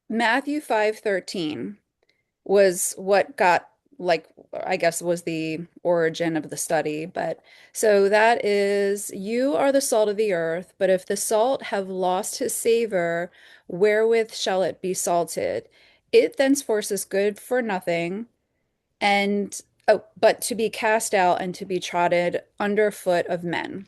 Matthew 5:13 was what got like I guess was the origin of the study, but so that is you are the salt of the earth, but if the salt have lost his savor, wherewith shall it be salted? It thenceforth is good for nothing, and oh, but to be cast out and to be trodden under foot of men.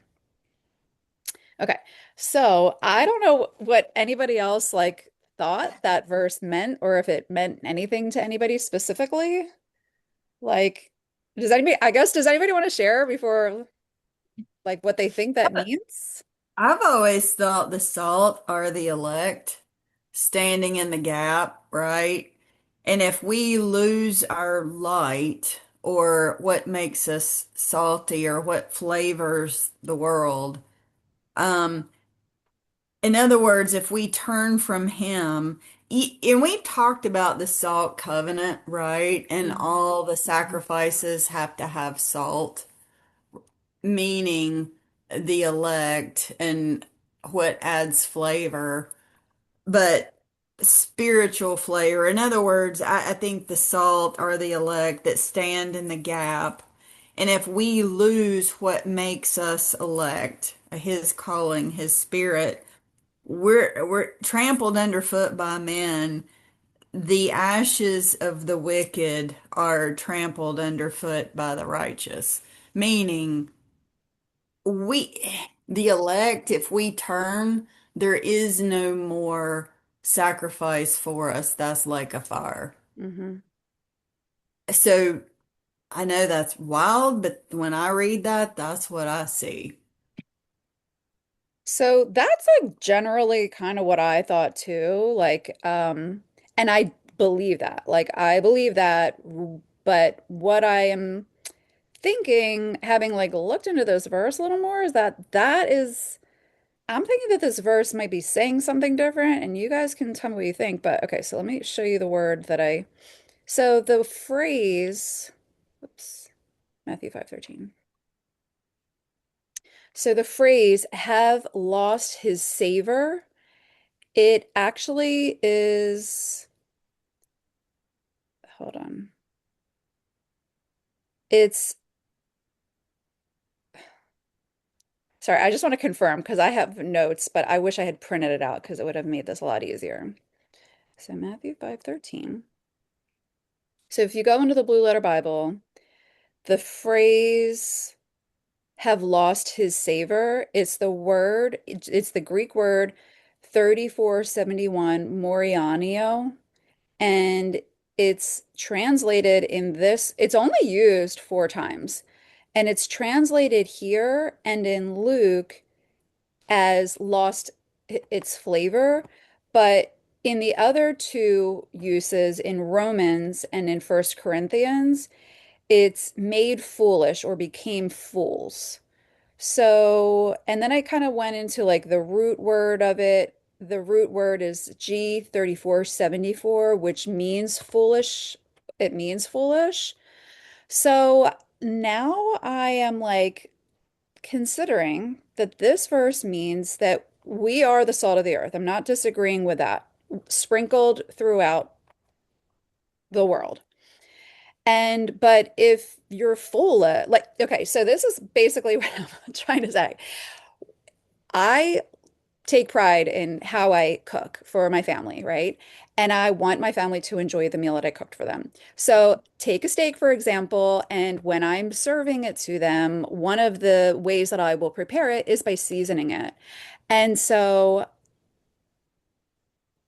Okay. So I don't know what anybody else like thought that verse meant or if it meant anything to anybody specifically. Like, does anybody want to share before like what they think that means? I've always thought the salt are the elect standing in the gap, right? And if we lose our light or what makes us salty or what flavors the world, um, in other words, if we turn from him, and we talked about the salt covenant, right? And Mhm. all the sacrifices have to have salt, meaning the elect and what adds flavor, but spiritual flavor. In other words, I think the salt are the elect that stand in the gap. And if we lose what makes us elect, his calling, his spirit, we're trampled underfoot by men. The ashes of the wicked are trampled underfoot by the righteous, meaning we, the elect, if we turn, there is no more sacrifice for us. That's like a fire. Hmm. So I know that's wild, but when I read that, that's what I see. So that's like generally kind of what I thought too. And I believe that. Like I believe that, but what I am thinking, having like looked into this verse a little more, is I'm thinking that this verse might be saying something different, and you guys can tell me what you think. But okay, so let me show you the word that I. So the phrase, whoops, Matthew 5:13. So the phrase "have lost his savor," it actually is. Hold on. It's sorry, I just want to confirm because I have notes, but I wish I had printed it out because it would have made this a lot easier. So Matthew 5:13. So if you go into the Blue Letter Bible, the phrase have lost his savor, it's the Greek word 3471 morianio, and it's translated in this, it's only used four times, and it's translated here and in Luke as lost its flavor, but in the other two uses in Romans and in First Corinthians, it's made foolish or became fools. So, and then I kind of went into like the root word of it. The root word is G3474, which means foolish. It means foolish. So now I am like considering that this verse means that we are the salt of the earth. I'm not disagreeing with that. Sprinkled throughout the world. And but if you're full of like, okay, so this is basically what I'm trying to say. I take pride in how I cook for my family, right? And I want my family to enjoy the meal that I cooked for them. So take a steak, for example, and when I'm serving it to them, one of the ways that I will prepare it is by seasoning it. And so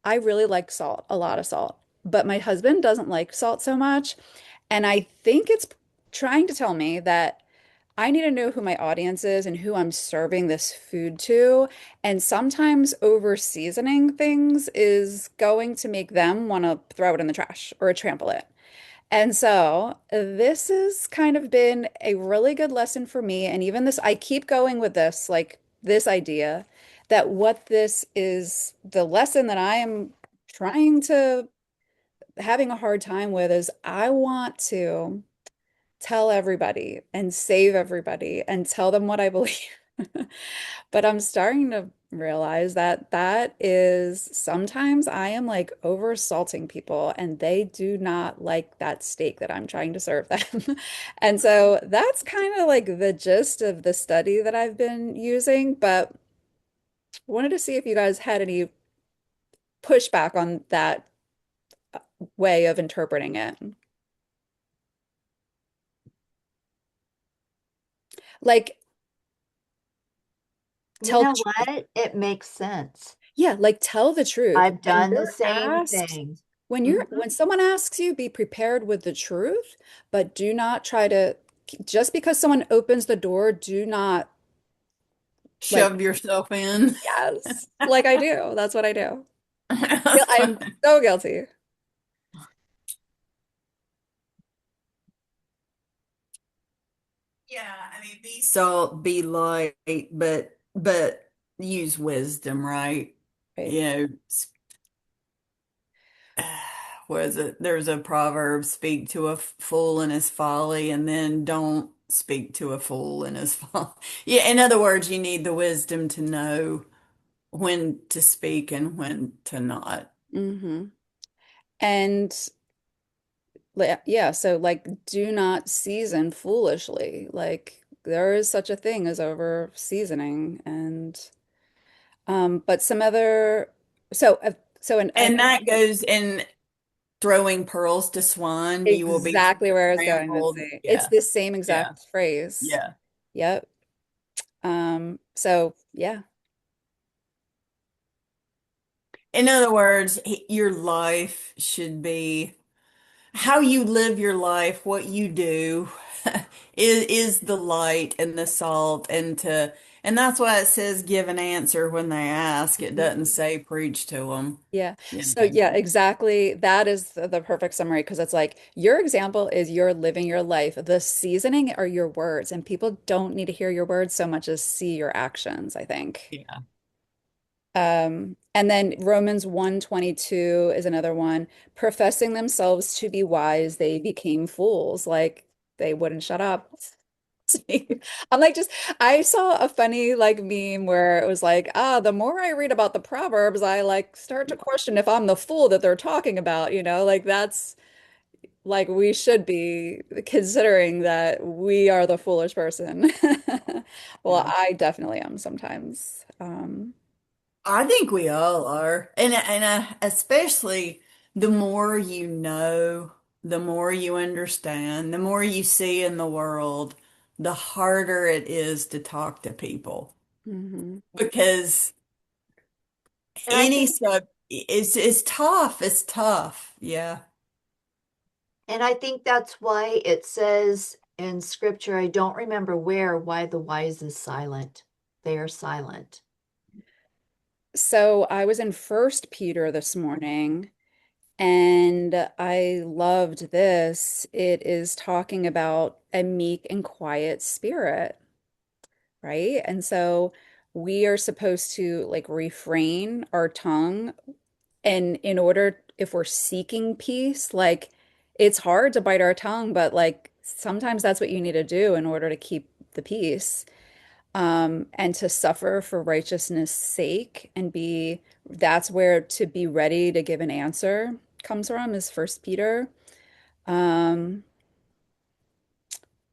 I really like salt, a lot of salt, but my husband doesn't like salt so much. And I think it's trying to tell me that I need to know who my audience is and who I'm serving this food to. And sometimes over seasoning things is going to make them want to throw it in the trash or trample it. And so this has kind of been a really good lesson for me. And even this, I keep going with this, like this idea that what this is, the lesson that I am trying to having a hard time with is I want to tell everybody and save everybody and tell them what I believe. But I'm starting to realize that that is sometimes I am like over salting people and they do not like that steak that I'm trying to serve them. And so that's kind of like the gist of the study that I've been using, but wanted to see if you guys had any pushback on that way of interpreting it. Like You tell the know truth. what? It makes sense. Yeah, like tell the truth. I've done the same thing. When Hmm. when someone asks you, be prepared with the truth, but do not try to just because someone opens the door, do not like Shove yourself in. yes, like I do. That's what I do. Yeah, That's I fine. am so guilty. Yeah, I mean, be salt, be light, but use wisdom, right? Right. You know, was it? There's a proverb: "Speak to a fool in his folly, and then don't speak to a fool in his folly." Yeah, in other words, you need the wisdom to know when to speak and when to not. Hmm. And yeah, so like do not season foolishly. Like there is such a thing as over seasoning and but some other so and And that goes in throwing pearls to swine. You will be exactly where I was going to trampled. say. It's Yeah, the same yeah, exact phrase. yeah. Yep. So yeah. In other words, your life should be how you live your life, what you do is the light and the salt and that's why it says give an answer when they ask. It doesn't Mhm. say preach to them, Yeah. you So know. yeah, exactly. That is the perfect summary because it's like your example is you're living your life. The seasoning are your words, and people don't need to hear your words so much as see your actions, I think. Yeah. And then Romans 1:22 is another one. Professing themselves to be wise, they became fools. Like they wouldn't shut up. I'm like just I saw a funny like meme where it was like, ah, the more I read about the Proverbs, I like start to question if I'm the fool that they're talking about, you know, like that's like we should be considering that we are the foolish person. Well, Yeah. I definitely am sometimes. I think we all are. And especially the more you know, the more you understand, the more you see in the world, the harder it is to talk to people Mhm. because And I any think sub it's tough. It's tough. Yeah. and I think that's why it says in scripture, I don't remember where, why the wise is silent. They are silent. So I was in First Peter this morning and I loved this. It is talking about a meek and quiet spirit, right? And so we are supposed to like refrain our tongue and in order if we're seeking peace, like it's hard to bite our tongue, but like sometimes that's what you need to do in order to keep the peace. And to suffer for righteousness' sake and be that's where to be ready to give an answer comes from is First Peter. Um,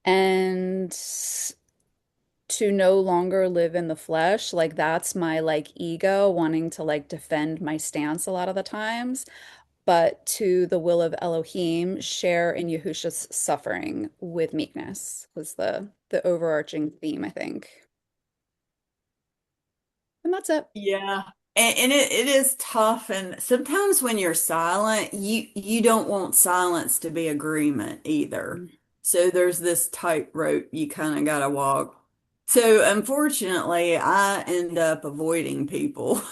and to no longer live in the flesh, like that's my like ego wanting to like defend my stance a lot of the times, but to the will of Elohim, share in Yahusha's suffering with meekness was the overarching theme, I think. And that's it. Yeah. And it is tough. And sometimes when you're silent, you don't want silence to be agreement either. So there's this tightrope you kind of got to walk. So unfortunately, I end up avoiding people.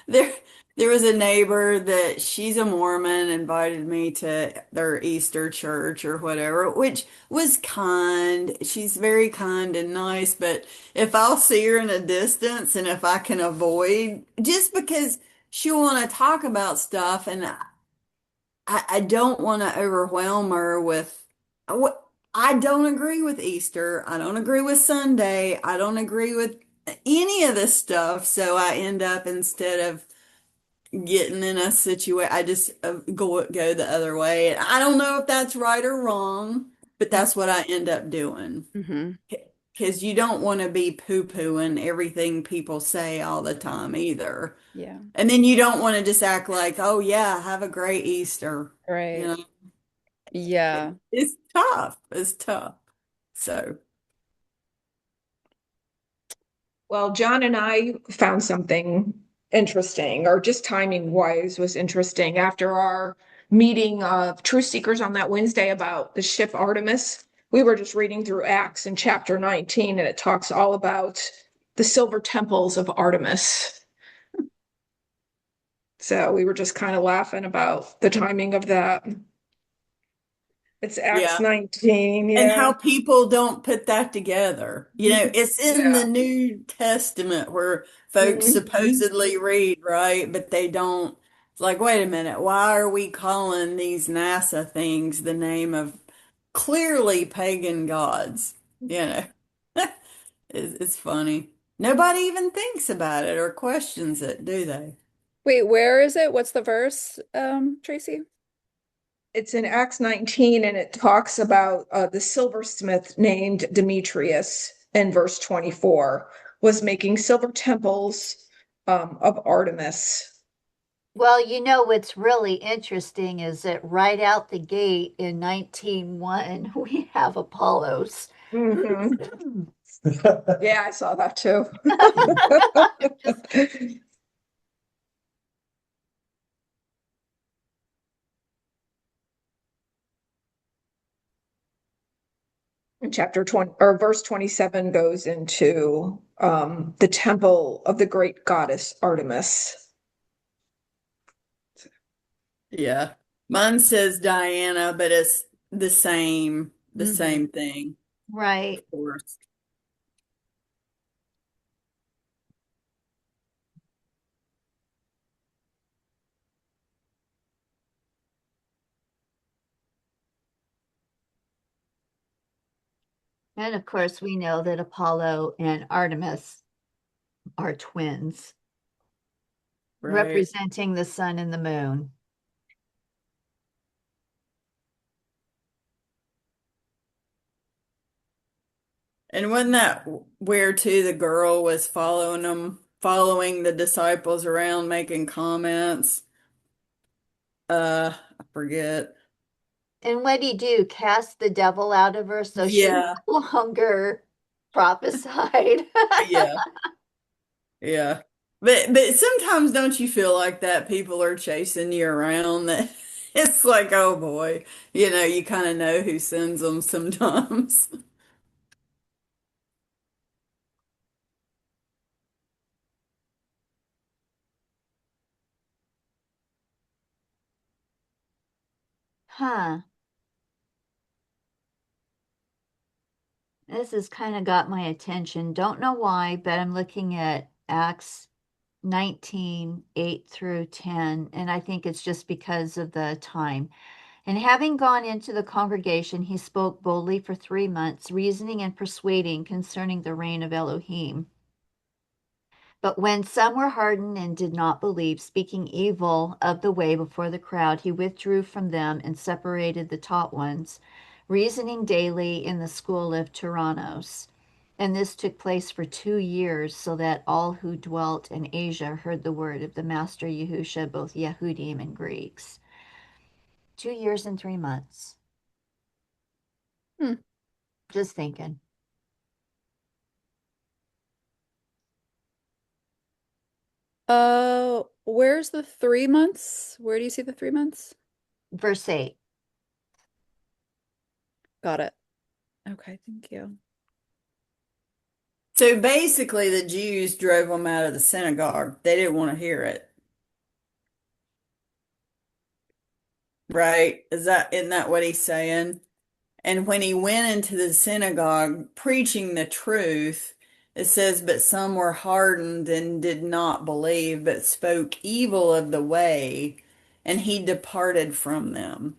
There, there was a neighbor that she's a Mormon, invited me to their Easter church or whatever, which was kind. She's very kind and nice, but if I'll see her in a distance and if I can avoid, just because she'll want to talk about stuff and I don't want to overwhelm her with what I don't agree with Easter. I don't agree with Sunday. I don't agree with any of this stuff. So I end up, instead of getting in a situation, I just go the other way. And I don't know if that's right or wrong, but that's what I end up doing. Mm-hmm. Because you don't want to be poo-pooing everything people say all the time either. Yeah. And then you don't want to just act like, oh yeah, have a great Easter. You Right. know, Yeah. it's tough. It's tough. So, Well, John and I found something interesting, or just timing wise was interesting after our meeting of truth seekers on that Wednesday about the ship Artemis. We were just reading through Acts in chapter 19, and it talks all about the silver temples of Artemis. So we were just kind of laughing about the timing of that. It's Acts yeah. 19, And yeah. how people don't put that together. You know, it's in the Yeah. New Testament where folks Mhm. supposedly read, right? But they don't. It's like, wait a minute, why are we calling these NASA things the name of clearly pagan gods? You know, it's funny. Nobody even thinks about it or questions it, do they? Wait, where is it? What's the verse, Tracy? It's in Acts 19, and it talks about the silversmith named Demetrius in verse 24 was making silver temples of Artemis. Well, you know what's really interesting is that right out the gate in 1901, we have Apollos. Mhm. Yeah, I saw that too. Just And chapter 20 or verse 27 goes into the temple of the great goddess Artemis. Yeah. Mine says Diana, but it's the Hmm. same thing, right. of course. And of course, we know that Apollo and Artemis are twins, Right. representing the sun and the moon. And wasn't that where too the girl was following them, following the disciples around, making comments? I forget. And what do you do? Cast the devil out of her so she Yeah, no longer prophesied. yeah, yeah. But sometimes don't you feel like that people are chasing you around that it's like, oh boy, you kind of know who sends them sometimes. Huh. This has kind of got my attention. Don't know why, but I'm looking at Acts 19, 8 through 10, and I think it's just because of the time. And having gone into the congregation, he spoke boldly for 3 months, reasoning and persuading concerning the reign of Elohim. But when some were hardened and did not believe, speaking evil of the way before the crowd, he withdrew from them and separated the taught ones, reasoning daily in the school of Tyrannos. And this took place for 2 years, so that all who dwelt in Asia heard the word of the Master Yahusha, both Yehudim and Greeks. 2 years and 3 months. Hmm. Just thinking. Where's the 3 months? Where do you see the 3 months? Verse 8. Got it. Okay, thank you. So basically, the Jews drove them out of the synagogue. They didn't want to hear it, right? Isn't that what he's saying? And when he went into the synagogue preaching the truth, it says, but some were hardened and did not believe, but spoke evil of the way, and he departed from them.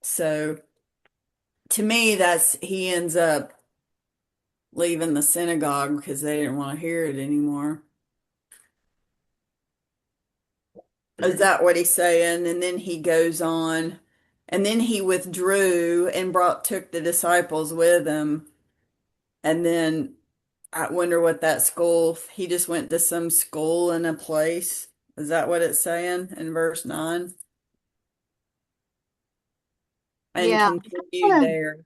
So to me, that's he ends up leaving the synagogue because they didn't want to hear it anymore. Is that what he's saying? And then he goes on, and then he withdrew and took the disciples with him. And then I wonder what that school, he just went to some school in a place. Is that what it's saying in verse 9? And Yeah. continued there.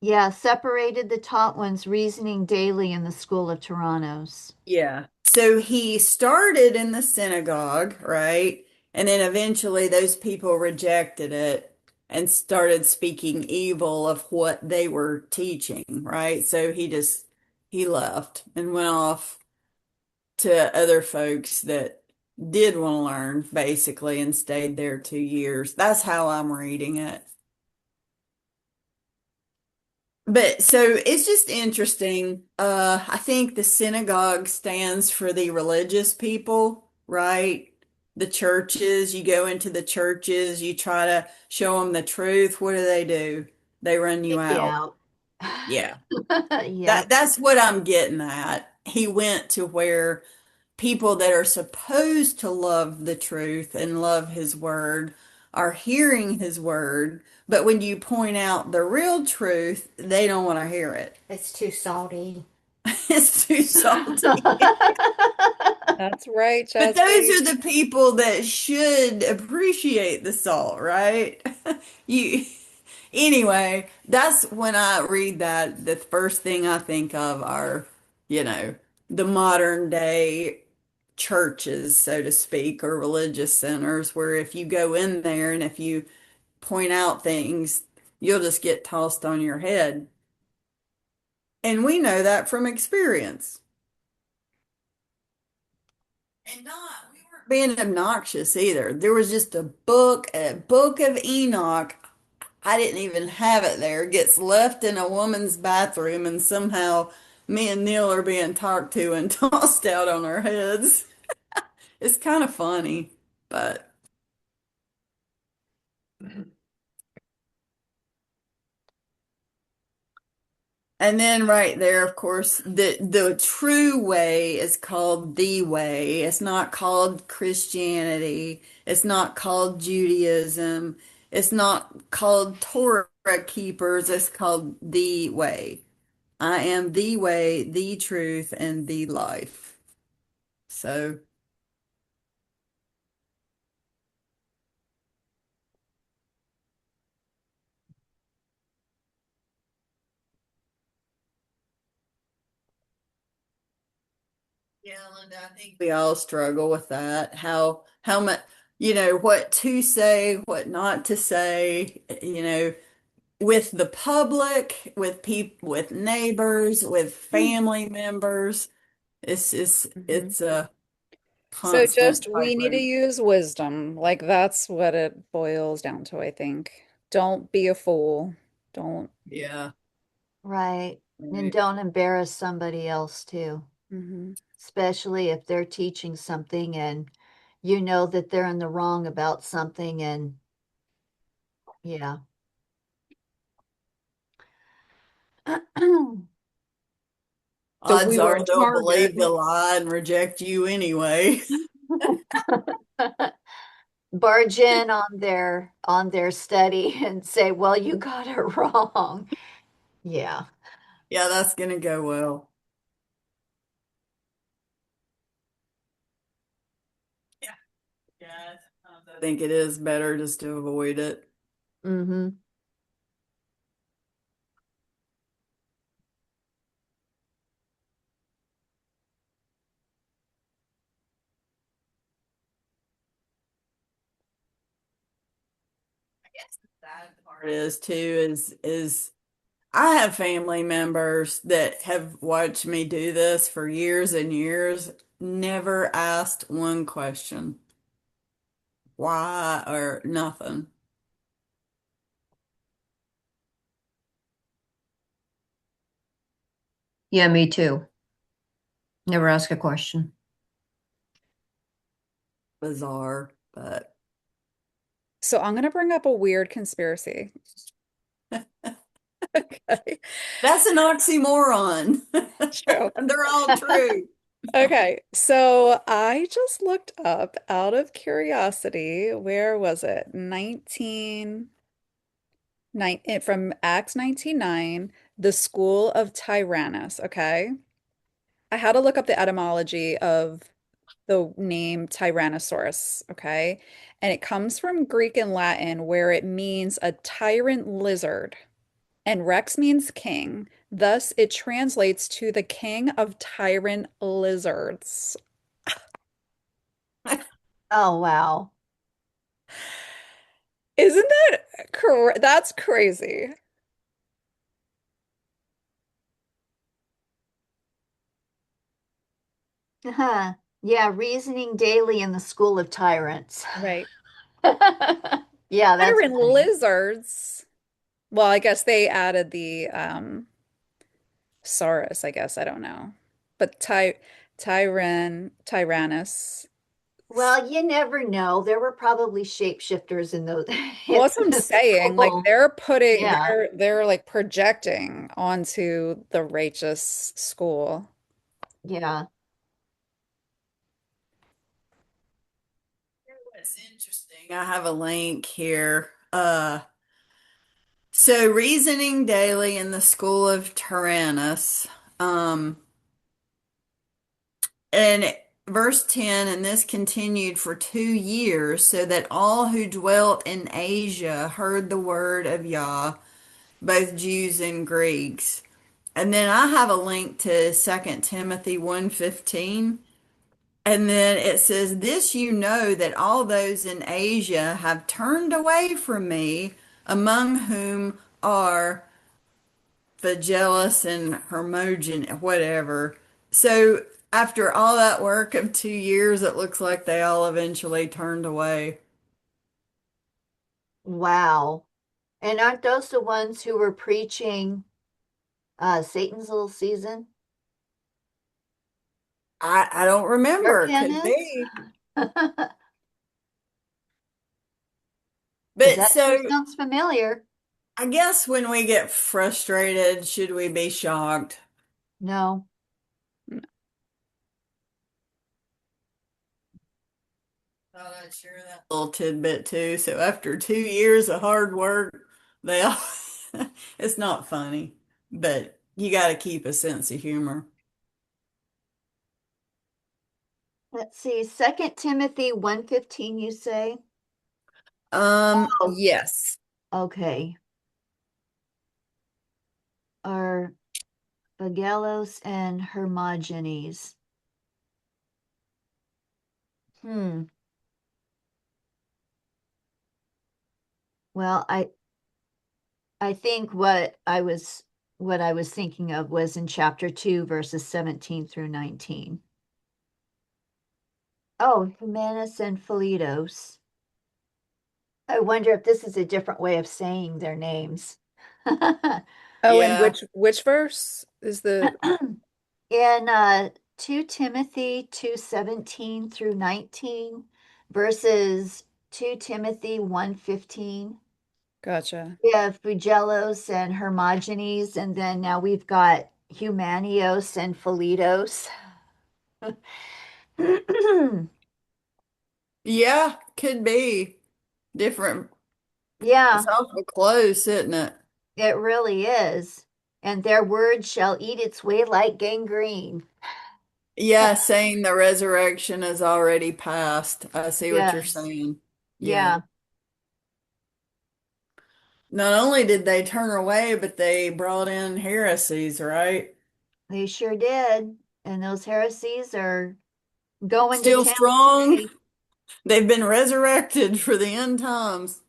Yeah, separated the taught ones, reasoning daily in the school of Tyrannos. Yeah. So he started in the synagogue, right? And then eventually those people rejected it and started speaking evil of what they were teaching, right? So he left and went off to other folks that did want to learn, basically, and stayed there 2 years. That's how I'm reading it. But so it's just interesting. I think the synagogue stands for the religious people, right? The churches, you go into the churches, you try to show them the truth. What do? They run you Kick you out. out. Yeah. Yep. That's what I'm getting at. He went to where people that are supposed to love the truth and love his word are hearing his word, but when you point out the real truth, they don't want to hear it. It's too salty. It's too salty. That's right, But those Chastity. are the people that should appreciate the salt, right? You anyway, that's when I read that, the first thing I think of are, you know, the modern day churches, so to speak, or religious centers, where if you go in there and if you point out things, you'll just get tossed on your head. And we know that from experience. And we weren't being obnoxious either. There was just a book of Enoch. I didn't even have it there. It gets left in a woman's bathroom, and somehow me and Neil are being talked to and tossed out on our heads. It's kind of funny, but. And then right there, of course, the true way is called the way. It's not called Christianity. It's not called Judaism. It's not called Torah keepers. It's called the way. I am the way, the truth, and the life. So, yeah, Linda, I think we all struggle with that. How much, what to say, what not to say, with the public, with people, with neighbors, with family members. Mhm. It's a So constant just we need to tightrope. use wisdom. Like that's what it boils down to, I think. Don't be a fool. Don't. Yeah, Right. And right. don't embarrass somebody else too, Mhm. especially if they're teaching something and you know that they're in the wrong about something. And yeah. So Odds we were are a they'll target. believe the lie and reject you anyway. Barge in on their study and say, "Well, you got it wrong." Yeah. Yeah, that's gonna go well. Yeah, yeah. Sometimes I think it is better just to avoid it. Mm-hmm. I guess the sad part is too is I have family members that have watched me do this for years and years, never asked one question. Why or nothing. Yeah, me too. Never ask a question. Bizarre, but So I'm gonna bring up a weird conspiracy. Okay. That's an oxymoron. True. And they're all true. Okay, so I just looked up out of curiosity, where was it? from Acts 19:9, the school of Tyrannus, okay? I had to look up the etymology of the name Tyrannosaurus, okay? And it comes from Greek and Latin where it means a tyrant lizard, and Rex means king. Thus, it translates to the king of tyrant lizards. Oh, wow. Isn't that correct? That's crazy. Huh. Yeah, reasoning daily in the school of tyrants. Right. Yeah, that's Tyrant funny. lizards. Well, I guess they added the saurus, I guess. I don't know. But Tyrannus. Well, you never know. There were probably shapeshifters in those Well, at that's what I'm the saying. Like school. Yeah, they're like projecting onto the righteous school. yeah. What's interesting, I have a link here. So reasoning daily in the school of Tyrannus. Um, and verse 10, and this continued for 2 years, so that all who dwelt in Asia heard the word of Yah, both Jews and Greeks. And then I have a link to 2 Timothy 1:15. And then it says, "This you know that all those in Asia have turned away from me, among whom are Phygellus and Hermogen, whatever." So after all that work of 2 years, it looks like they all eventually turned away. Wow. And aren't those the ones who were preaching Satan's little season? I don't Your remember. pen Could is? be. Because But that sure so sounds familiar. I guess when we get frustrated, should we be shocked? No. Thought I'd share that little tidbit too. So after 2 years of hard work, they all, it's not funny, but you got to keep a sense of humor. Let's see. Second Timothy 1:15, you say? Oh, Yes. okay. Are Phygellus and Hermogenes. Hmm. Well, I think what I was thinking of was in chapter 2, verses 17 through 19. Oh, Humanus and Philetos. I wonder if this is a different way of saying their names. Oh, and Yeah. which verse is the In 2 Timothy 2:17 through 19 verses 2 Timothy 1:15. gotcha? We have Fugellos and Hermogenes, and then now we've got Humanios and Philetos. Yeah, could be different. It's Yeah, awful close, isn't it? it really is. And their word shall eat its way like gangrene. Yeah, saying the resurrection is already past. I see what you're Yes. saying. Yeah. Yeah, Not only did they turn away, but they brought in heresies, right? they sure did. And those heresies are going to Still town strong. today. They've been resurrected for the end times.